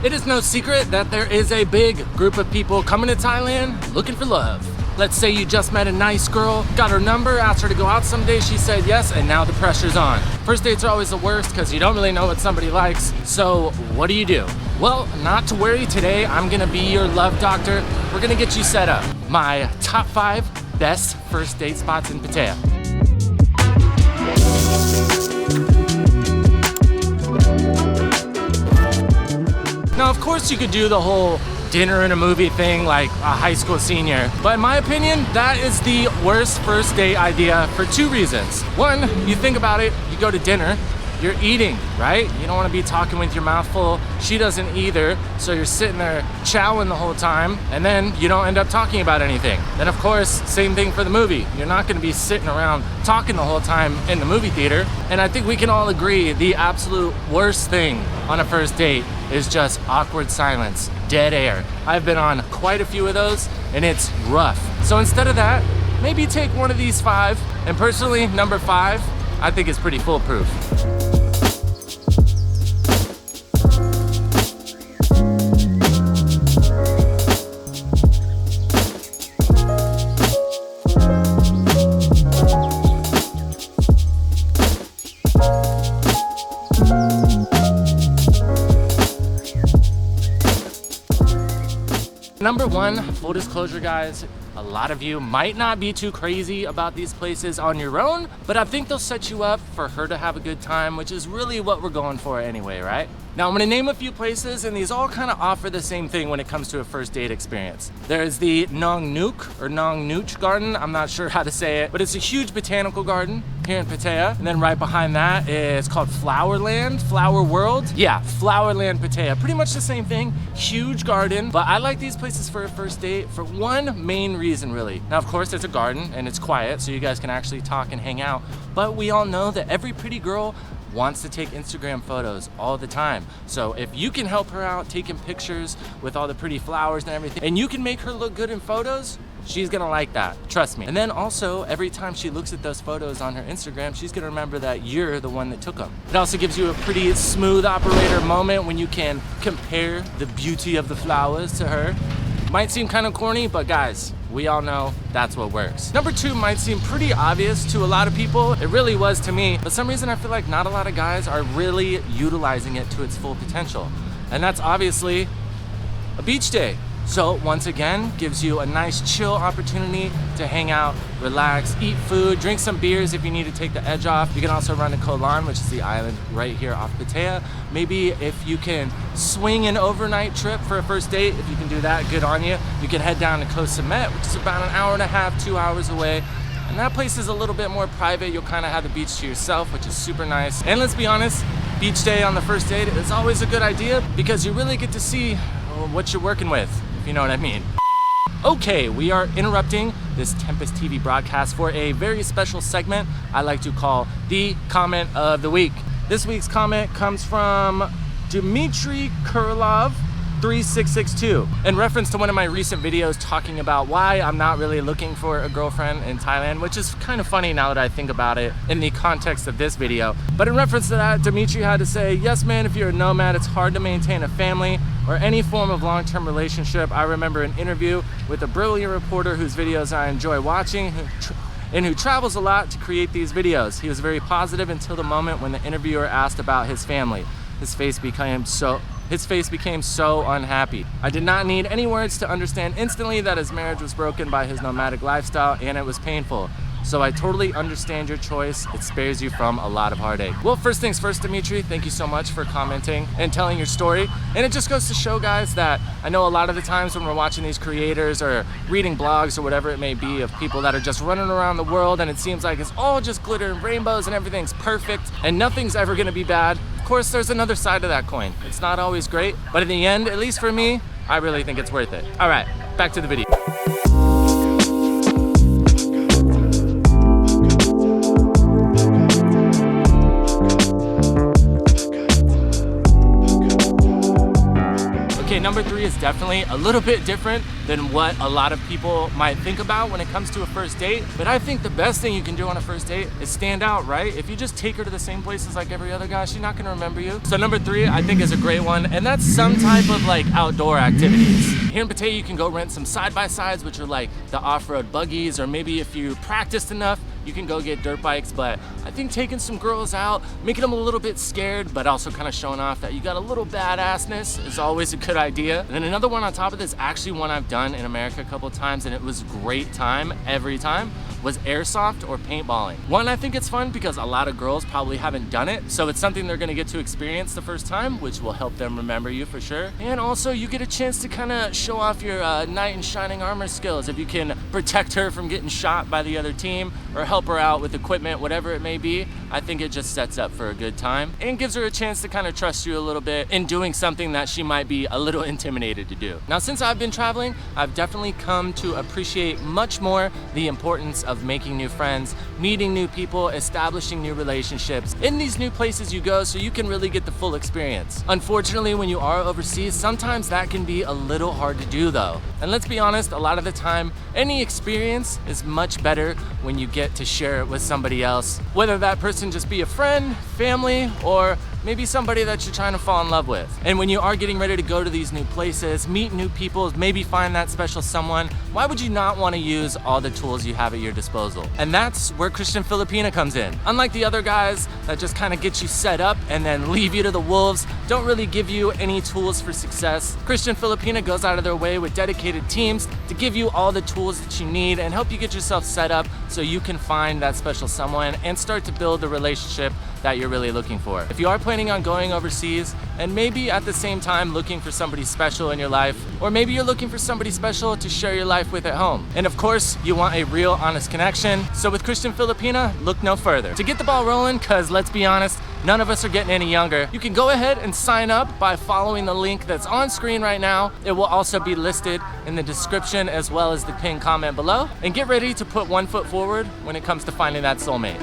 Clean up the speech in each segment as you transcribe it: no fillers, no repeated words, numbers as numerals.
It is no secret that there is a big group of people coming to Thailand looking for love. Let's say you just met a nice girl, got her number, asked her to go out someday, she said yes, and now the pressure's on. First dates are always the worst because you don't really know what somebody likes, so what do you do? Well, not to worry, today I'm gonna be your love doctor. We're gonna get you set up. My top 5 best first date spots in Pattaya. Now, of course you could do the whole dinner and a movie thing like a high school senior, but in my opinion, that is the worst first date idea for 2 reasons. One, you think about it, you go to dinner, you're eating, right? You don't want to be talking with your mouth full. She doesn't either, so you're sitting there chowing the whole time, and then you don't end up talking about anything. Then of course, same thing for the movie. You're not going to be sitting around talking the whole time in the movie theater. And I think we can all agree the absolute worst thing on a first date is just awkward silence, dead air. I've been on quite a few of those, and it's rough. So instead of that, maybe take one of these 5. And personally, number 5, I think is pretty foolproof. Number 1, full disclosure guys, a lot of you might not be too crazy about these places on your own, but I think they'll set you up for her to have a good time, which is really what we're going for anyway, right? Now I'm gonna name a few places, and these all kind of offer the same thing when it comes to a first date experience. There's the Nong Nuc or Nong Nuch garden, I'm not sure how to say it, but it's a huge botanical garden here in Pattaya. And then right behind that is called Flowerland, Flower World. Yeah, Flowerland Pattaya, pretty much the same thing, huge garden. But I like these places for a first date for one main reason really. Now of course it's a garden and it's quiet, so you guys can actually talk and hang out. But we all know that every pretty girl wants to take Instagram photos all the time. So if you can help her out taking pictures with all the pretty flowers and everything, and you can make her look good in photos, she's gonna like that, trust me. And then also, every time she looks at those photos on her Instagram, she's gonna remember that you're the one that took them. It also gives you a pretty smooth operator moment when you can compare the beauty of the flowers to her. Might seem kind of corny, but guys, we all know that's what works. Number 2 might seem pretty obvious to a lot of people. It really was to me, but some reason I feel like not a lot of guys are really utilizing it to its full potential. And that's obviously a beach day. So once again, gives you a nice chill opportunity to hang out, relax, eat food, drink some beers if you need to take the edge off. You can also run to Koh Lan, which is the island right here off Pattaya. Maybe if you can swing an overnight trip for a first date, if you can do that, good on you. You can head down to Koh Samet, which is about an hour and a half, 2 hours away. And that place is a little bit more private. You'll kind of have the beach to yourself, which is super nice. And let's be honest, beach day on the first date is always a good idea because you really get to see what you're working with, if you know what I mean. Okay, we are interrupting this Tempus TV broadcast for a very special segment I like to call the comment of the week. This week's comment comes from Dmitry Kurlov 3662 in reference to one of my recent videos talking about why I'm not really looking for a girlfriend in Thailand, which is kind of funny now that I think about it in the context of this video. But in reference to that, Dimitri had to say, yes man, if you're a nomad, it's hard to maintain a family or any form of long-term relationship. I remember an interview with a brilliant reporter whose videos I enjoy watching and who travels a lot to create these videos. He was very positive until the moment when the interviewer asked about his family. His face became so unhappy. I did not need any words to understand instantly that his marriage was broken by his nomadic lifestyle, and it was painful. So I totally understand your choice. It spares you from a lot of heartache. Well, first things first, Dimitri, thank you so much for commenting and telling your story. And it just goes to show, guys, that I know a lot of the times when we're watching these creators or reading blogs or whatever it may be of people that are just running around the world and it seems like it's all just glitter and rainbows and everything's perfect and nothing's ever gonna be bad. Of course, there's another side of that coin. It's not always great, but in the end, at least for me, I really think it's worth it. All right, back to the video. Okay, number 3 is definitely a little bit different than what a lot of people might think about when it comes to a first date. But I think the best thing you can do on a first date is stand out, right? If you just take her to the same places like every other guy, she's not gonna remember you. So number 3, I think is a great one, and that's some type of like outdoor activities. Here in Pattaya, you can go rent some side-by-sides, which are like the off-road buggies, or maybe if you practiced enough, you can go get dirt bikes. But I think taking some girls out, making them a little bit scared, but also kind of showing off that you got a little badassness is always a good idea. And then another one on top of this, actually one I've done in America a couple of times, and it was great time every time, was airsoft or paintballing. One, I think it's fun because a lot of girls probably haven't done it, so it's something they're gonna get to experience the first time, which will help them remember you for sure. And also you get a chance to kind of show off your knight in shining armor skills. If you can protect her from getting shot by the other team or help her out with equipment, whatever it may be, I think it just sets up for a good time and gives her a chance to kind of trust you a little bit in doing something that she might be a little intimidated to do. Now, since I've been traveling, I've definitely come to appreciate much more the importance of making new friends, meeting new people, establishing new relationships in these new places you go, so you can really get the full experience. Unfortunately, when you are overseas, sometimes that can be a little hard to do though. And let's be honest, a lot of the time, any experience is much better when you get to share it with somebody else, whether that person just be a friend, family, or maybe somebody that you're trying to fall in love with. And when you are getting ready to go to these new places, meet new people, maybe find that special someone, why would you not want to use all the tools you have at your disposal? And that's where Christian Filipina comes in. Unlike the other guys that just kind of get you set up and then leave you to the wolves, don't really give you any tools for success, Christian Filipina goes out of their way with dedicated teams to give you all the tools that you need and help you get yourself set up so you can find that special someone and start to build the relationship that you're really looking for. If you are planning on going overseas and maybe at the same time looking for somebody special in your life, or maybe you're looking for somebody special to share your life with at home, and of course you want a real honest connection, so with Christian Filipina, look no further. To get the ball rolling, because let's be honest, none of us are getting any younger, you can go ahead and sign up by following the link that's on screen right now. It will also be listed in the description as well as the pinned comment below, and get ready to put one foot forward when it comes to finding that soulmate.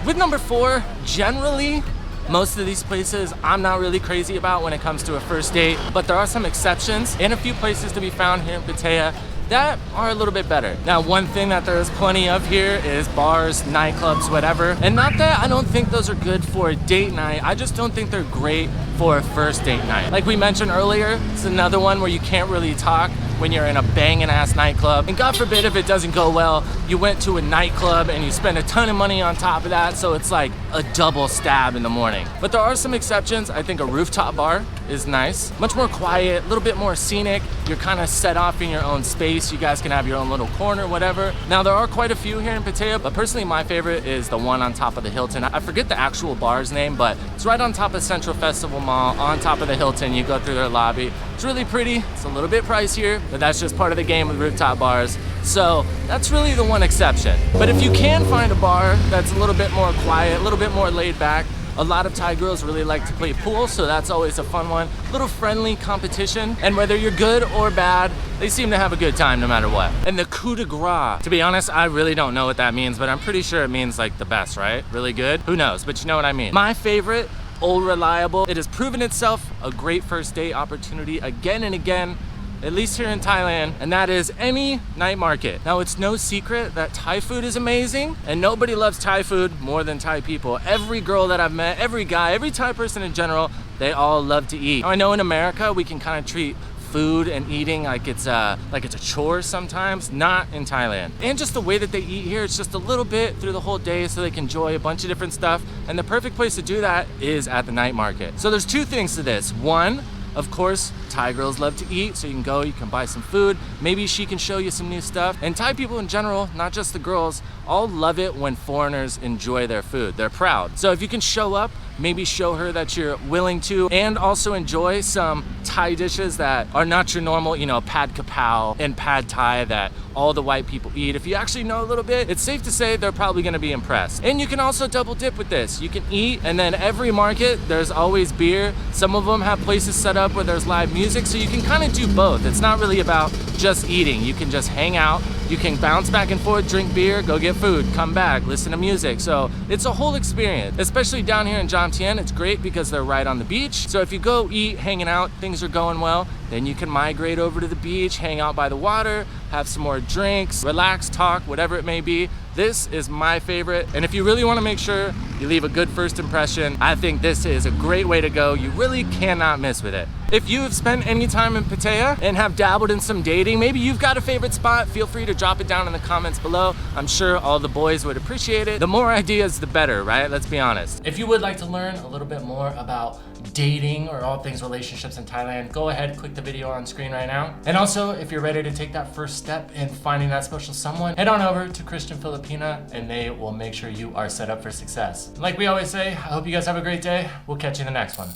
With number 4, generally, most of these places I'm not really crazy about when it comes to a first date, but there are some exceptions and a few places to be found here in Pattaya that are a little bit better. Now, one thing that there is plenty of here is bars, nightclubs, whatever. And not that I don't think those are good for a date night, I just don't think they're great for a first date night. Like we mentioned earlier, it's another one where you can't really talk when you're in a banging ass nightclub. And God forbid if it doesn't go well, you went to a nightclub and you spend a ton of money on top of that, so it's like a double stab in the morning. But there are some exceptions. I think a rooftop bar is nice. Much more quiet, a little bit more scenic. You're kind of set off in your own space. You guys can have your own little corner, whatever. Now, there are quite a few here in Pattaya, but personally my favorite is the one on top of the Hilton. I forget the actual bar's name, but it's right on top of Central Festival Mall, on top of the Hilton. You go through their lobby. It's really pretty. It's a little bit pricier, but that's just part of the game with rooftop bars. So that's really the one exception. But if you can find a bar that's a little bit more quiet, a little bit more laid back, a lot of Thai girls really like to play pool, so that's always a fun one. Little friendly competition, and whether you're good or bad, they seem to have a good time no matter what. And the coup de grace, to be honest, I really don't know what that means, but I'm pretty sure it means like the best, right? Really good? Who knows, but you know what I mean. My favorite, Old Reliable. It has proven itself a great first date opportunity again and again, at least here in Thailand, and that is any night market. Now, it's no secret that Thai food is amazing, and nobody loves Thai food more than Thai people. Every girl that I've met, every guy, every Thai person in general, they all love to eat. Now, I know in America, we can kind of treat food and eating like it's a chore sometimes. Not in Thailand. And just the way that they eat here, it's just a little bit through the whole day so they can enjoy a bunch of different stuff, and the perfect place to do that is at the night market. So there's two things to this. One, of course, Thai girls love to eat, so you can go, you can buy some food, maybe she can show you some new stuff. And Thai people in general, not just the girls, all love it when foreigners enjoy their food. They're proud. So if you can show up maybe show her that you're willing to, and also enjoy some Thai dishes that are not your normal, you know, pad kapow and pad Thai that all the white people eat. If you actually know a little bit, it's safe to say they're probably gonna be impressed. And you can also double dip with this. You can eat, and then every market, there's always beer. Some of them have places set up where there's live music, so you can kind of do both. It's not really about just eating. You can just hang out, you can bounce back and forth, drink beer, go get food, come back, listen to music. So it's a whole experience. Especially down here in Jomtien, it's great because they're right on the beach. So if you go eat, hanging out, things are going well, then you can migrate over to the beach, hang out by the water, have some more drinks, relax, talk, whatever it may be. This is my favorite. And if you really want to make sure you leave a good first impression, I think this is a great way to go. You really cannot miss with it. If you have spent any time in Pattaya and have dabbled in some dating, maybe you've got a favorite spot, feel free to drop it down in the comments below. I'm sure all the boys would appreciate it. The more ideas, the better, right? Let's be honest. If you would like to learn a little bit more about dating or all things relationships in Thailand, go ahead, click the video on screen right now. And also, if you're ready to take that first step in finding that special someone, head on over to Christian Filipina and they will make sure you are set up for success. Like we always say, I hope you guys have a great day. We'll catch you in the next one.